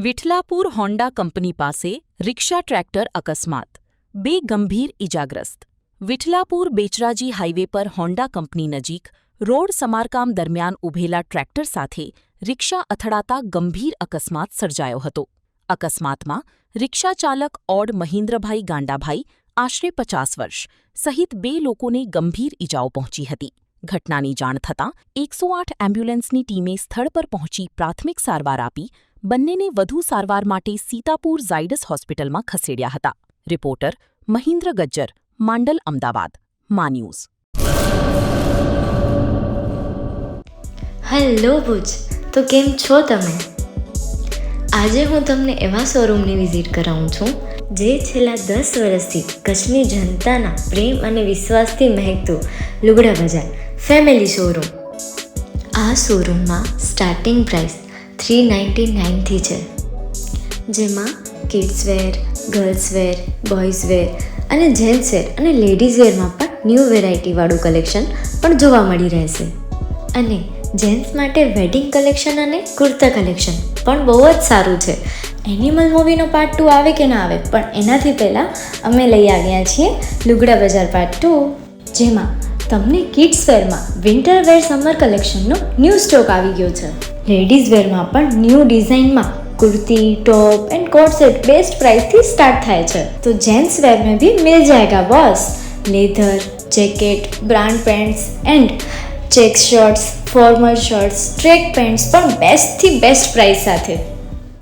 Vithalapur Honda company પાસે રિક્ષા tractor અકસ્માત, 2 ગંભીર ઇજાગ્રસ્ત. વિઠલાપુર બેચરાજી હાઇવે પર હોન્ડા કંપની નજીક રોડ સમારકામ દરમિયાન ઊભેલા ટ્રેક્ટર સાથે રિક્ષા અથડાતા ગંભીર અકસ્માત સર્જાયો હતો. અકસ્માતમાં રિક્ષા ચાલક ઓડ મહિન્દ્રભાઈ ગાંડાભાઈ, આશરે 50 વર્ષ, સહિત 2 લોકોને ગંભીર ઇજાઓ પહોંચી હતી. ઘટનાની જાણ થતાં 108 એમ્બ્યુલન્સની ટીમે સ્થળ પર પહોંચી પ્રાથમિક સારવાર આપી બંનેને વધુ સારવાર માટે સીતાપુર ઝાયડસ હોસ્પિટલમાં ખસેડ્યા હતા. રિપોર્ટર મહિન્દ્ર ગજ્જર, માંડલ, અમદાવાદ, મા ન્યૂઝ. હેલો ભુજ, તો કેમ છો તમે? આજે હું તમને એવા શોરૂમની વિઝિટ કરાવું છું જે છેલ્લા 10 વર્ષથી કચ્છની જનતાના પ્રેમ અને વિશ્વાસથી મહેકતું લુગડા બજાર ફેમિલી શોરૂમ. આ શોરૂમમાં સ્ટાર્ટિંગ પ્રાઇસ 399થી છે, જેમાં કિડ્સવેર, ગર્લ્સવેર, બોયઝવેર અને જેન્ટ્સવેર અને લેડીઝવેરમાં પણ ન્યૂ વેરાયટીવાળું કલેક્શન પણ જોવા મળી રહેશે. અને જેન્ટ્સ માટે વેડિંગ કલેક્શન અને કુર્તા કલેક્શન પણ બહુ જ સારું છે. એનિમલ મૂવીનો પાર્ટ 2 આવે કે ના આવે, પણ એનાથી પહેલાં અમે લઈ આવ્યા છીએ લુગડા બજાર પાર્ટ 2, જેમાં તમને કિડ્સવેરમાં વિન્ટરવેર સમર કલેક્શનનો ન્યૂ સ્ટોક આવી ગયો છે. લેડીઝવેરમાં પણ ન્યૂ ડિઝાઇનમાં kurti, top and coat set best price थी स्टार्ट थाय छे. तो जेंट्स वेर में भी मिल जाएगा boss. Leather, jacket, brand pants and check shirts, formal shirts, track pants પણ બેસ્ટ થી બેસ્ટ પ્રાઇસ સાથે.